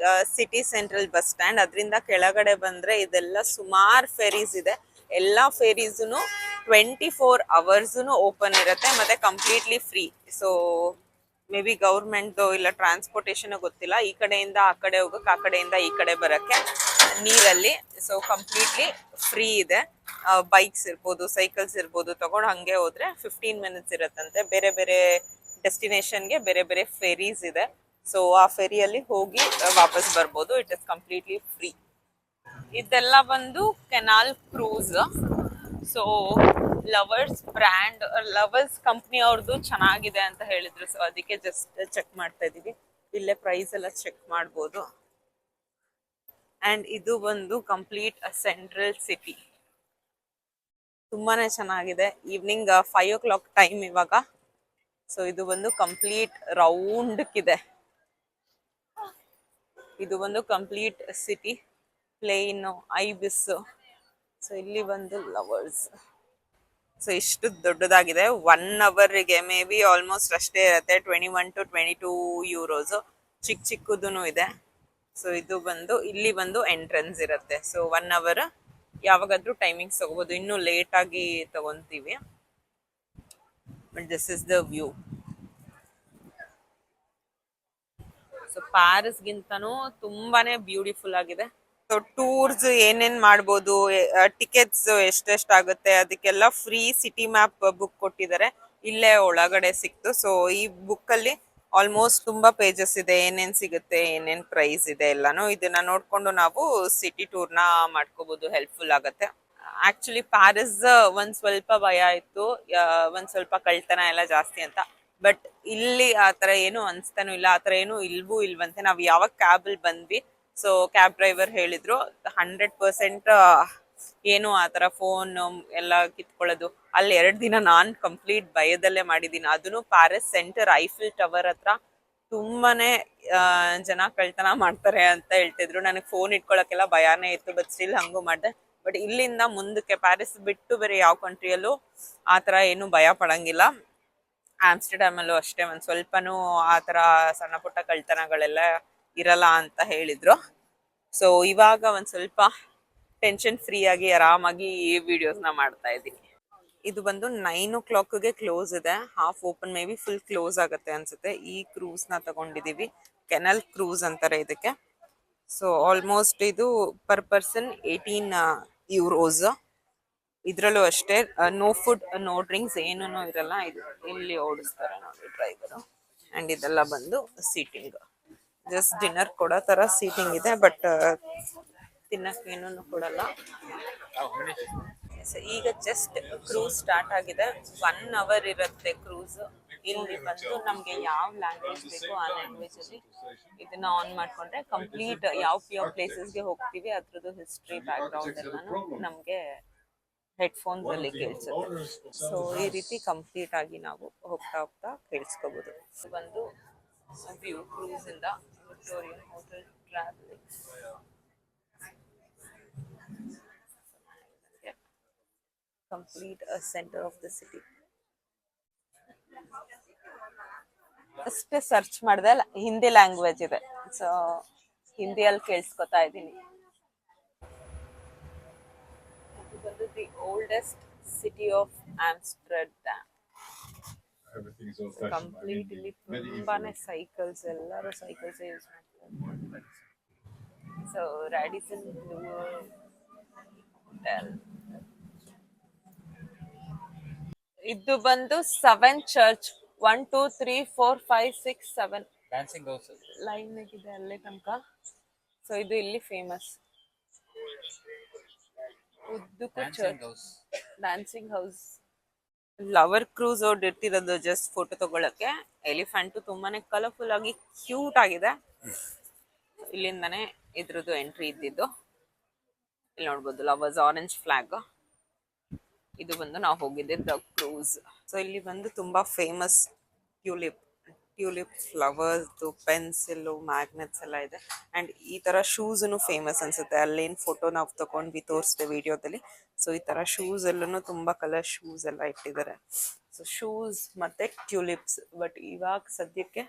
ಸಿಟಿ ಸೆಂಟ್ರಲ್ ಬಸ್ ಸ್ಟ್ಯಾಂಡ್. ಅದರಿಂದ ಕೆಳಗಡೆ ಬಂದ್ರೆ ಇದೆಲ್ಲ ಸುಮಾರು ಫೆರೀಸ್ ಇದೆ. ಎಲ್ಲಾ ಫೆರೀಸ್ನು 24 hours ಓಪನ್ ಇರುತ್ತೆ, ಮತ್ತೆ completely free. So may be government ಇಲ್ಲ ಟ್ರಾನ್ಸ್ಪೋರ್ಟೇಶನ್ ಗೊತ್ತಿಲ್ಲ. ಈ ಕಡೆಯಿಂದ ಆ ಕಡೆ ಹೋಗಕ್ಕೆ, ಆ ಕಡೆಯಿಂದ ಈ ಕಡೆ ಬರಕ್ಕೆ ನೀರಲ್ಲಿ. ಸೊ ಕಂಪ್ಲೀಟ್ಲಿ ಫ್ರೀ ಇದೆ. ಬೈಕ್ಸ್ ಇರ್ಬೋದು, ಸೈಕಲ್ಸ್ ಇರ್ಬೋದು, ತಗೊಂಡು ಹಂಗೆ ಹೋದ್ರೆ 15 minutes ಇರತ್ತಂತೆ. ಬೇರೆ ಬೇರೆ ಡೆಸ್ಟಿನೇಷನ್ಗೆ ಬೇರೆ ಬೇರೆ ಫೆರೀಸ್ ಇದೆ. ಸೊ ಆ ಫೆರಿಯಲ್ಲಿ ಹೋಗಿ ವಾಪಸ್ ಬರ್ಬೋದು. It is completely free. ಇದೆಲ್ಲ ಬಂದು canal cruise. So lovers brand, lovers company ಅವ್ರದ್ದು ಚೆನ್ನಾಗಿದೆ ಅಂತ ಹೇಳಿದ್ರು. ಸೊ ಅದಕ್ಕೆ ಜಸ್ಟ್ ಚೆಕ್ ಮಾಡ್ತಾ ಇದೀವಿ. ಇಲ್ಲೇ ಪ್ರೈಸ್ ಎಲ್ಲ ಚೆಕ್ ಮಾಡ್ಬೋದು. ಅಂಡ್ ಇದು ಬಂದು ಕಂಪ್ಲೀಟ್ ಸೆಂಟ್ರಲ್ ಸಿಟಿ, ತುಂಬಾನೇ ಚೆನ್ನಾಗಿದೆ. ಈವ್ನಿಂಗ್ 5 o'clock ಟೈಮ್ ಇವಾಗ. ಸೊ ಇದು ಬಂದು ಕಂಪ್ಲೀಟ್ ರೌಂಡ್ ಇದೆ. ಇದು ಬಂದು ಕಂಪ್ಲೀಟ್ ಸಿಟಿ ಪ್ಲೇನ್, ಐಬಿಸ್. ಸೊ ಇಲ್ಲಿ ಬಂದು ಲವರ್ಸ್. ಸೊ ಇಷ್ಟು ದೊಡ್ಡದಾಗಿದೆ. 1 hourಗೆ ಮೇ ಬಿ ಆಲ್ಮೋಸ್ಟ್ ಅಷ್ಟೇ ಇರುತ್ತೆ, 21 to 22 euros. ಚಿಕ್ಕ ಚಿಕ್ಕದೂ ಇದೆ. ಸೊ ಇದು ಬಂದು ಇಲ್ಲಿ ಬಂದು ಎಂಟ್ರೆನ್ಸ್ ಇರುತ್ತೆ. ಸೊ 1 hour ಯಾವಾಗಾದ್ರೂ ಟೈಮಿಂಗ್ಸ್ ತಗೋಬಹುದು. ಇನ್ನು ಲೇಟ್ ಆಗಿ ತಗೊಂತೀವಿ. But this is the view. So Paris ಗಿಂತನೂ ತುಂಬಾನೇ ಬ್ಯೂಟಿಫುಲ್ ಆಗಿದೆ. ಸೊ ಟೂರ್ಸ್ ಏನೇನ್ ಮಾಡ್ಬೋದು, ಟಿಕೆಟ್ಸ್ ಎಷ್ಟೆಷ್ಟಾಗುತ್ತೆ ಅದಕ್ಕೆಲ್ಲ ಫ್ರೀ ಸಿಟಿ ಮ್ಯಾಪ್ ಬುಕ್ ಕೊಟ್ಟಿದ್ದಾರೆ. ಇಲ್ಲೇ ಒಳಗಡೆ ಸಿಕ್ತು. ಸೊ ಈ ಬುಕ್ ಅಲ್ಲಿ ಆಲ್ಮೋಸ್ಟ್ ತುಂಬಾ ಪೇಜಸ್ ಇದೆ, ಏನೇನ್ ಸಿಗುತ್ತೆ, ಏನೇನ್ ಪ್ರೈಸ್ ಇದೆ ಎಲ್ಲಾನು. ಇದನ್ನ ನೋಡ್ಕೊಂಡು ನಾವು ಸಿಟಿ ಟೂರ್ ನ ಮಾಡ್ಕೋಬಹುದು, ಹೆಲ್ಪ್ಫುಲ್ ಆಗತ್ತೆ. ಆಕ್ಚುಲಿ ಪ್ಯಾರಿಸ್ ಒಂದ್ ಸ್ವಲ್ಪ ಭಯ ಇತ್ತು, ಒಂದ್ ಸ್ವಲ್ಪ ಕಳ್ತನ ಎಲ್ಲ ಜಾಸ್ತಿ ಅಂತ. ಬಟ್ ಇಲ್ಲಿ ಆತರ ಏನು ಅನ್ಸ್ತಾನು ಇಲ್ಲ, ಆತರ ಏನು ಇಲ್ವಂತೆ. ನಾವ್ ಯಾವಾಗ ಕ್ಯಾಬ್ ಅಲ್ಲಿ ಬಂದ್ವಿ, ಸೊ ಕ್ಯಾಬ್ ಡ್ರೈವರ್ ಹೇಳಿದ್ರು 100% ಏನು ಆತರ ಫೋನ್ ಎಲ್ಲ ಕಿತ್ಕೊಳ್ಳೋದು. ಅಲ್ಲಿ 2 ದಿನ ನಾನ್ ಕಂಪ್ಲೀಟ್ ಭಯದಲ್ಲೇ ಮಾಡಿದೀನಿ. ಅದನ್ನು ಪ್ಯಾರಿಸ್ ಸೆಂಟರ್ ಐಫಿಲ್ ಟವರ್ ಹತ್ರ ತುಂಬಾನೇ ಜನ ಕಳ್ತನ ಮಾಡ್ತಾರೆ ಅಂತ ಹೇಳ್ತಿದ್ರು. ನನಗೆ ಫೋನ್ ಇಟ್ಕೊಳಕ್ಕೆಲ್ಲ ಭಯಾನೇ ಇತ್ತು, ಬಟ್ ಸ್ಟಿಲ್ ಹಂಗೂ ಮಾಡ್ದೆ. ಬಟ್ ಇಲ್ಲಿಂದ ಮುಂದಕ್ಕೆ ಪ್ಯಾರಿಸ್ ಬಿಟ್ಟು ಬೇರೆ ಯಾವ ಕಂಟ್ರಿಯಲ್ಲೂ ಆತರ ಏನು ಭಯ ಪಡಂಗಿಲ್ಲ. ಆಮ್ಸ್ಟರ್ಡ್ಯಾಮ್ ಅಲ್ಲೂ ಅಷ್ಟೇ ಒಂದ್ ಸ್ವಲ್ಪನೂ ಆತರ ಸಣ್ಣ ಪುಟ್ಟ ಕಳ್ತನಗಳೆಲ್ಲ ಇರಲ್ಲ ಅಂತ ಹೇಳಿದ್ರು. ಸೊ ಇವಾಗ ಒಂದ್ ಸ್ವಲ್ಪ ಟೆನ್ಷನ್ ಫ್ರೀ ಆಗಿ ಆರಾಮಾಗಿ ಈ ವಿಡಿಯೋಸ್ ನ ಮಾಡ್ತಾ ಇದ್ದೀನಿ. ಇದು ಬಂದು 9 o'clockಗೆ ಕ್ಲೋಸ್ ಇದೆ, half open, may be full close ಆಗುತ್ತೆ ಅನ್ಸುತ್ತೆ. ಈ ಕ್ರೂಸ್ ನ ತಗೊಂಡಿದೀವಿ, ಕೆನಲ್ ಕ್ರೂಸ್ ಅಂತಾರೆ ಇದಕ್ಕೆ. ಸೊ ಆಲ್ಮೋಸ್ಟ್ ಇದು ಪರ್ ಪರ್ಸನ್ 18 euros. ಇದ್ರಲ್ಲೂ ಅಷ್ಟೇ ನೋ ಫುಡ್ ನೋ ಡ್ರಿಂಕ್ಸ್ ಏನೂ ಇರಲ್ಲ. ಇದು ಇಲ್ಲಿ ಓಡಿಸ್ತಾರೆ ನೋಡಿ ಡ್ರೈವರು. ಅಂಡ್ ಇದೆಲ್ಲ ಬಂದು ಸೀಟಿಂಗ್, ಜಸ್ಟ್ ಡಿನ್ನರ್ ಕೊಡೋ ತರ ಸೀಟಿಂಗ್ ಇದೆ, ಬಟ್ ತಿನ್ನಕ್ಕೆ ಏನೂ ಕೊಡಲ್ಲ. ಈಗ ಜಸ್ಟ್ ಕ್ರೂಸ್ ಸ್ಟಾರ್ಟ್ ಆಗಿದೆ. 1 hour ಇರುತ್ತೆ ಕ್ರೂಸ್. ಇಲ್ಲಿ ಬಂದು ನಮ್ಗೆ ಯಾವ ಲ್ಯಾಂಗ್ವೇಜ್ ಬೇಕೋ ಆ ಲ್ಯಾಂಗ್ವೇಜ್ ಅಲ್ಲಿ ಇದನ್ನ ಆನ್ ಮಾಡ್ಕೊಂಡ್ರೆ ಕಂಪ್ಲೀಟ್ ಯಾವ ಪ್ಲೇಸಸ್ಗೆ ಹೋಗ್ತೀವಿ ಅದ್ರದ್ದು ಹಿಸ್ಟ್ರಿ ಬ್ಯಾಕ್ ಗ್ರೌಂಡ್ ಎಲ್ಲಾನು ನಮ್ಗೆ ಹೆಡ್ಫೋನ್ಸ್ ಅಲ್ಲಿ ಕೇಳಿಸುತ್ತೆ. ಸೊ ಈ ರೀತಿ ಕಂಪ್ಲೀಟ್ ಆಗಿ ನಾವು ಹೋಗ್ತಾ ಹೋಗ್ತಾ ಕೇಳಿಸ್ಕೋಬಹುದು. ಬಂದು ವ್ಯೂ ಕ್ರೂಸ್ ಇಂದ Victorian hotel travelling complete a center of the city. ಅಷ್ಟೇ ಸರ್ಚ್ ಮಾಡಿದೆ, ಹಿಂದಿ ಲ್ಯಾಂಗ್ವೇಜ್ ಇದೆ, ಸೊ ಹಿಂದಿಯಲ್ಲಿ ಕೇಳಿಸ್ಕೊತಾ ಇದ್ದೀನಿ. ಇದು ಬಂದು the oldest city of Amsterdam. Complete ಇಲ್ಲಿ ತುಂಬಾನೇ ಸೈಕಲ್ಸ್, ಎಲ್ಲರೂ ಸೈಕಲ್ಸ್ ಯೂಸ್ ಮಾಡ್ತಾರೆ. So Radisson blue hotel. ಇದು ಬಂದು 7 ಚರ್ಚ್, 1 2 3 4 5 6 7 ಡ್ಯಾನ್ಸಿಂಗ್ ಹೌಸ್ ಲೈನ್ ಇದೆ ಅಲ್ಲೇ ತನಕ. ಸೊ ಇದು ಇಲ್ಲಿ ಫೇಮಸ್ ಉದ್ದಕ್ಕೂ church, dancing house. Lover cruise ಹೊರಟಿರೋದು ಜಸ್ಟ್ ಫೋಟೋ ತಗೊಳಕ್ಕೆ. ಎಲಿಫೆಂಟ್ ತುಂಬಾನೇ ಕಲರ್ಫುಲ್ ಆಗಿ ಕ್ಯೂಟ್ ಆಗಿದೆ. ಇಲ್ಲಿಂದಾನೆ ಇದ್ರದ್ದು ಎಂಟ್ರಿ ಇದ್ದಿದ್ದು. ಇಲ್ಲಿ ನೋಡ್ಬೋದು ಲವರ್ಸ್ ಆರೆಂಜ್ ಫ್ಲಾಗ್. ಇದು ಬಂದು ನಾವು ಹೋಗಿದ್ದೆ ಕ್ರೂಸ್. ಸೊ ಇಲ್ಲಿ ಬಂದು ತುಂಬಾ famous tulip flowers, pencil, magnets ಎಲ್ಲ ಇದೆ. ಅಂಡ್ ಈ ತರ ಶೂಸ್ ಫೇಮಸ್ ಅನ್ಸುತ್ತೆ. ಅಲ್ಲೇನ್ ಫೋಟೋ ನಾವು ತಗೊಂಡ್ವಿ ತೋರಿಸಿದೆ ವಿಡಿಯೋದಲ್ಲಿ. ಸೊ ಈ ತರ ಶೂಸ್ ಎಲ್ಲೂ ತುಂಬಾ ಕಲರ್ ಶೂಸ್ ಎಲ್ಲ ಇಟ್ಟಿದ್ದಾರೆ. ಸೊ ಶೂಸ್ ಮತ್ತೆ ಟ್ಯೂಲಿಪ್ಸ್. ಬಟ್ ಇವಾಗ ಸದ್ಯಕ್ಕೆ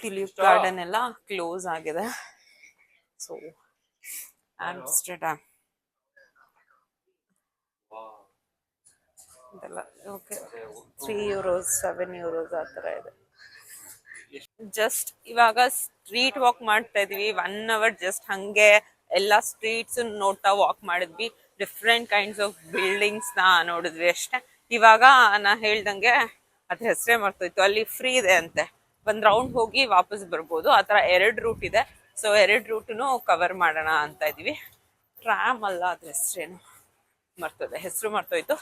ಟ್ಯೂಲಿಪ್ ಗಾರ್ಡನ್ ಎಲ್ಲ ಕ್ಲೋಸ್ ಆಗಿದೆ. ಸೊ ಆಮ್ಸ್ಟರ್ಡ್ಯಾಮ್ ಇದೆಲ್ಲ ಓಕೆ. €3 €7 ಆ ಥರ ಇದೆ. ಜಸ್ಟ್ ಇವಾಗ ಸ್ಟ್ರೀಟ್ ವಾಕ್ ಮಾಡ್ತಾ ಇದೀವಿ. 1 ಅವರ್ ಜಸ್ಟ್ ಹಂಗೆ ಎಲ್ಲ ಸ್ಟ್ರೀಟ್ಸ್ ನೋಡ್ತಾ ವಾಕ್ ಮಾಡಿದ್ವಿ. ಡಿಫ್ರೆಂಟ್ ಕೈಂಡ್ಸ್ ಆಫ್ ಬಿಲ್ಡಿಂಗ್ಸ್ ನ ನೋಡಿದ್ವಿ ಅಷ್ಟೇ. ಇವಾಗ ನಾ ಹೇಳ್ದಂಗೆ ಅದ್ರ ಹೆಸರೇ ಮರ್ತೋಯ್ತು. ಅಲ್ಲಿ ಫ್ರೀ ಇದೆ ಅಂತೆ, ಒಂದ್ ರೌಂಡ್ ಹೋಗಿ ವಾಪಸ್ ಬರ್ಬೋದು. ಆ ಥರ 2 ರೂಟ್ ಇದೆ. ಸೊ 2 ರೂಟ್ನು ಕವರ್ ಮಾಡೋಣ ಅಂತ ಇದೀವಿ. ಟ್ರಾಮ್ ಅಲ್ಲ, ಅದ್ರ ಹೆಸರೇನು ಹೆಸರು ಮರ್ತೋಯ್ತು.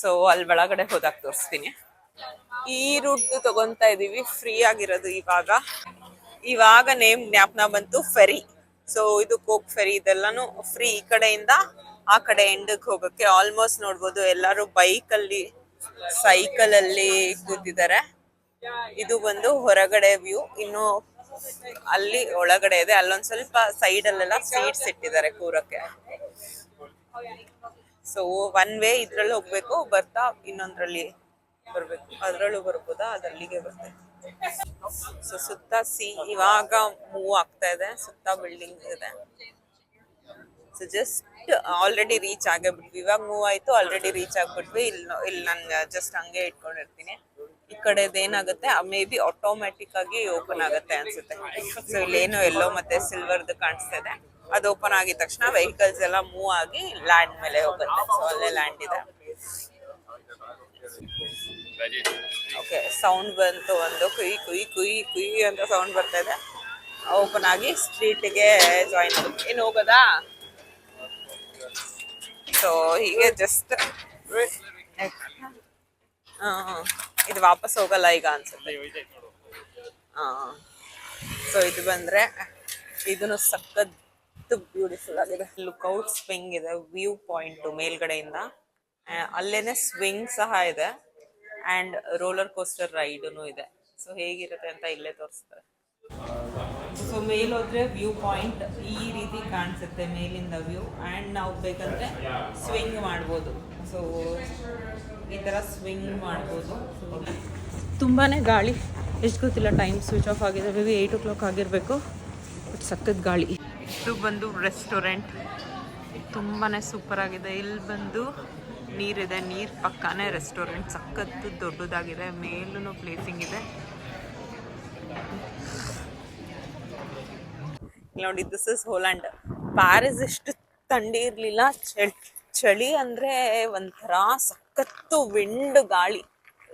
ಸೊ ಅಲ್ಲಿ ಒಳಗಡೆ ಹೋದಾಗ ತೋರಿಸ್ತೀನಿ. ಈ ರೂಟ್ ತಗೊಂತಾ ಇದೀವಿ, ಫ್ರೀ ಆಗಿರೋದು. ಇವಾಗ ನೇಮ್ ಜ್ಞಾಪನ ಬಂತು, ಫೆರಿ. ಸೊ ಇದು ಕೋಕ್ ಫೆರಿ, ಇದೆಲ್ಲಾನು ಫ್ರೀ. ಈ ಕಡೆಯಿಂದ ಆ ಕಡೆ ಎಂಡ್ಗೆ ಹೋಗಕ್ಕೆ. ಆಲ್ಮೋಸ್ಟ್ ನೋಡ್ಬೋದು ಎಲ್ಲರೂ ಬೈಕ್ ಅಲ್ಲಿ, ಸೈಕಲ್ ಅಲ್ಲಿ ಕೂತಿದ್ದಾರೆ. ಇದು ಬಂದು ಹೊರಗಡೆ ವ್ಯೂ. ಇನ್ನು ಅಲ್ಲಿ ಒಳಗಡೆ ಇದೆ. ಅಲ್ಲೊಂದ್ ಸ್ವಲ್ಪ ಸೈಡ್ ಅಲ್ಲೆಲ್ಲ ಸೀಟ್ಸ್ ಇಟ್ಟಿದ್ದಾರೆ ಕೂರಕ್ಕೆ. ಸೊ 1 ವೇ ಇದ್ರಲ್ಲಿ ಹೋಗ್ಬೇಕು, ಬರ್ತಾ ಇನ್ನೊಂದ್ರಲ್ಲಿ ಬರ್ಬೇಕು. ಅದ್ರಲ್ಲೂ ಬರ್ಬೋದಾ? ಅದಲ್ಲಿಗೆ ಬರ್ತದೆ. ಸೊ ಸುತ್ತ ಇವಾಗ ಮೂವ್ ಆಗ್ತಾ ಇದೆ, ಸುತ್ತ ಬಿಲ್ಡಿಂಗ್ ಇದೆ. ಸೊ ಜಸ್ಟ್ ಆಲ್ರೆಡಿ ರೀಚ್ ಆಗಬಿಟ್ವಿ. ಇವಾಗ ಮೂವ್ ಆಯ್ತು, ಆಲ್ರೆಡಿ ರೀಚ್ ಆಗ್ಬಿಟ್ವಿ. ಇಲ್ಲಿ ನಾನು ಜಸ್ಟ್ ಹಂಗೆ ಇಟ್ಕೊಂಡಿರ್ತೀನಿ. ಈ ಕಡೆದು ಏನಾಗುತ್ತೆ, ಮೇ ಬಿ ಆಟೋಮ್ಯಾಟಿಕ್ ಆಗಿ ಓಪನ್ ಆಗುತ್ತೆ ಅನ್ಸುತ್ತೆ. ಸೊ ಇಲ್ಲೇನು ಎಲ್ಲೋ ಮತ್ತೆ ಸಿಲ್ವರ್ದು ಕಾಣಿಸ್ತಾ ಇದೆ. ಅದು ಓಪನ್ ಆಗಿದ ತಕ್ಷಣ ವೆಹಿಕಲ್ಸ್ ಎಲ್ಲ ಮೂವ್ ಆಗಿ ಲ್ಯಾಂಡ್ ಮೇಲೆ ಹೋಗುತ್ತೆ. ಸೊ ಅಲ್ಲೇ ಲ್ಯಾಂಡ್ ಇದೆ. ಓಕೆ, ಸೌಂಡ್ ಬಂತು, ಒಂದು ಕುಯ್ ಕುಯ್ ಕುಯ್ ಕುಯ್ ಅಂತ ಸೌಂಡ್ ಬರ್ತಾ ಇದೆ. ಓಪನ್ ಆಗಿ ಸ್ಟ್ರೀಟ್ಗೆ ಜಾಯಿನ್ ಆಗುತ್ತೆ. ಏನು ಹೋಗೋದಾ? ಸೊ ಹೀಗೆ ಜಸ್ಟ್ ಇದು ವಾಪಸ್ ಹೋಗಲ್ಲ ಈಗ ಅನ್ಸುತ್ತೆ. ಸೊ ಇದು ಬಂದ್ರೆ ಇದನ್ನು ಸಖತ್ ಬ್ಯೂಟಿಫುಲ್ ಆಗಿದೆ. ಲುಕ್ಔಟ್ ಸ್ವಿಂಗ್ ಇದೆ, ವ್ಯೂ ಪಾಯಿಂಟ್ ಮೇಲ್ಗಡೆಯಿಂದ. ಅಲ್ಲೇನೆ ಸ್ವಿಂಗ್ ಸಹ ಇದೆ ಅಂಡ್ ರೋಲರ್ ಕೋಸ್ಟರ್ ರೈಡ್ನು ಇದೆ. ಸೊ ಹೇಗಿರುತ್ತೆ ಅಂತ ಇಲ್ಲೇ ತೋರಿಸ್ತಾರೆ. ಸೊ ಮೇಲ್ ಹೋದ್ರೆ ವ್ಯೂ ಪಾಯಿಂಟ್ ಈ ರೀತಿ ಕಾಣಿಸುತ್ತೆ ಮೇಲಿಂದ ವ್ಯೂ. ಅಂಡ್ ನಾವು ಬೇಕಂದ್ರೆ ಸ್ವಿಂಗ್ ಮಾಡ್ಬೋದು. ಸೊ ಈ ತರ ಸ್ವಿಂಗ್ ಮಾಡ್ಬೋದು. ತುಂಬಾನೇ ಗಾಳಿ, ಎಷ್ಟು ಗೊತ್ತಿಲ್ಲ, ಟೈಮ್ ಸ್ವಿಚ್ ಆಫ್ ಆಗಿದೆ. ಮೇ ಬಿ 8 o'clock ಆಗಿರಬೇಕು. ಬಟ್ ಸಖತ್ ಗಾಳಿ. ಇದು ಬಂದು ರೆಸ್ಟೋರೆಂಟ್, ತುಂಬಾನೇ ಸೂಪರ್ ಆಗಿದೆ. ಇಲ್ಲಿ ಬಂದು ನೀರಿದೆ, ನೀರ್ ಪಕ್ಕಾನೇ ರೆಸ್ಟೋರೆಂಟ್. ಸಖತ್ತು ದೊಡ್ಡದಾಗಿದೆ, ಮೇಲೂ ಪ್ಲೇಸಿಂಗ್ ಇದೆ. ನೋಡಿ, ದಿಸ್ ಇಸ್ ಹೋಲ್ಯಾಂಡ್. ಪ್ಯಾರಿಸ್ ಎಷ್ಟು ಥಂಡಿ ಇರ್ಲಿಲ್ಲ, ಚಳಿ ಅಂದ್ರೆ ಒಂಥರ ಸಖತ್ತು ವಿಂಡ್ ಗಾಳಿ.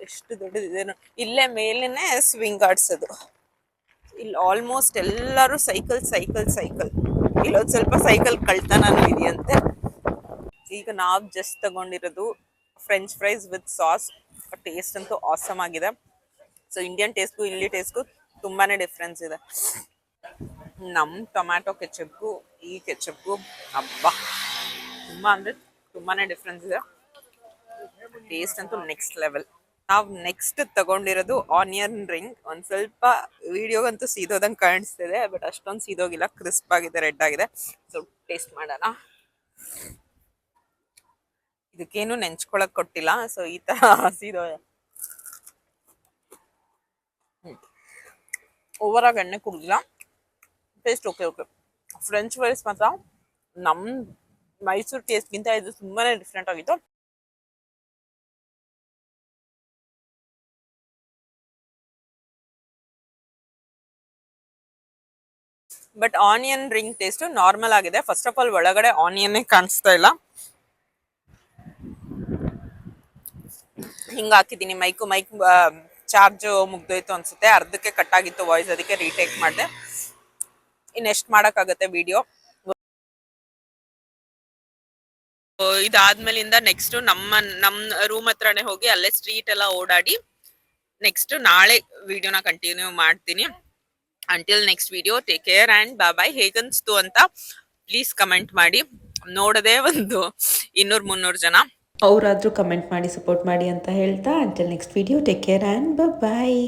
ಎಷ್ಟು ದೊಡ್ಡದಿದೆ. ಇಲ್ಲೇ ಮೇಲೇನೆ ಸ್ವಿಂಗ್ ಆಡ್ಸೋದು. ಇಲ್ಲಿ ಆಲ್ಮೋಸ್ಟ್ ಎಲ್ಲರೂ ಸೈಕಲ್. ಇಲ್ಲೊಂದು ಸ್ವಲ್ಪ ಸೈಕಲ್ ಕಳ್ತನೂ ಇದೆಯಂತೆ. ಈಗ ನಾವು ಜಸ್ಟ್ ತಗೊಂಡಿರೋದು French fries with sauce taste ಅಂತೂ ಆಸಮ್ ಆಗಿದೆ. ಸೊ ಇಂಡಿಯನ್ ಟೇಸ್ಟ್ಗೂ ಇಲ್ಲಿ ಟೇಸ್ಟ್ಗೂ ತುಂಬಾನೇ ಡಿಫ್ರೆನ್ಸ್ ಇದೆ. ನಮ್ಮ ಟೊಮ್ಯಾಟೊ ಕೆಚಪ್ಗೂ ಈ ಕೆಚಪ್ಗೂ ಹಬ್ಬ ತುಂಬಾ ಅಂದ್ರೆ ತುಂಬಾನೇ ಡಿಫ್ರೆನ್ಸ್ ಇದೆ. ಟೇಸ್ಟ್ ಅಂತೂ ನೆಕ್ಸ್ಟ್ ಲೆವೆಲ್. ನಾವು ನೆಕ್ಸ್ಟ್ ತಗೊಂಡಿರೋದು ಆನಿಯನ್ ರಿಂಗ್. ಒಂದ್ ಸ್ವಲ್ಪ ವಿಡಿಯೋಗಂತೂ ಸೀದೋದಂಗೆ ಕಾಣಿಸ್ತಿದೆ, ಬಟ್ ಅಷ್ಟೊಂದು ಸೀದೋಗಿಲ್ಲ, ಕ್ರಿಸ್ಪ್ ಆಗಿದೆ, ರೆಡ್ ಆಗಿದೆ. ಸೊ ಟೇಸ್ಟ್ ಮಾಡೋಣ. ಇದಕ್ಕೇನು ನೆಂಚ್ಕೊಳಕ್ ಕೊಟ್ಟಿಲ್ಲ, ಸೊ ಈ ತರ ಸೀದೋ ಓವರ್ ಆಗಿ ಎಣ್ಣೆ ಕುಡಿದಿಲ್ಲ. Taste okay okay. French fries ಮಾತ್ರ ನಮ್ಮ ಮೈಸೂರು ಟೇಸ್ಟ್ಗಿಂತ ಇದು ತುಂಬಾನೇ ಡಿಫ್ರೆಂಟ್ ಆಗಿತ್ತು. But onion ring taste normal ಆಗಿದೆ. ಫಸ್ಟ್ ಆಫ್ ಆಲ್ ಒಳಗಡೆ ಆನಿಯನ್ನೇ ಕಾಣಿಸ್ತಾ ಇಲ್ಲ. ಹಿಂಗ ಹಾಕಿದ್ದೀನಿ. ಮೈಕ್ ಚಾರ್ಜ್ ಮುಗ್ದೋಯ್ತು ಅನ್ಸುತ್ತೆ, ಅರ್ಧಕ್ಕೆ ಕಟ್ ಆಗಿತ್ತು ವಾಯ್ಸ್, ಅದಕ್ಕೆ ರೀಟೇಕ್ ಮಾಡಿದೆ. ಇನ್ನೆಷ್ಟು ಮಾಡೋಕ್ಕಾಗತ್ತೆ ವಿಡಿಯೋ. ಇದಾದ್ಮೇಲಿಂದ ನೆಕ್ಸ್ಟ್ ನಮ್ಮ ರೂಮ್ ಹತ್ರನೇ ಹೋಗಿ ಅಲ್ಲೇ ಸ್ಟ್ರೀಟ್ ಎಲ್ಲ ಓಡಾಡಿ ನೆಕ್ಸ್ಟ್ ನಾಳೆ ವಿಡಿಯೋನ ಕಂಟಿನ್ಯೂ ಮಾಡ್ತೀನಿ. Until next video, take care and bye. ಹೇಗನ್ಸ್ತು ಅಂತ ಪ್ಲೀಸ್ ಕಮೆಂಟ್ ಮಾಡಿ. ನೋಡದೆ ಒಂದು 200-300 ಜನ ಅವರಾದರೂ ಕಮೆಂಟ್ ಮಾಡಿ ಸಪೋರ್ಟ್ ಮಾಡಿ ಅಂತ ಹೇಳ್ತಾ, until next video, take care and bye.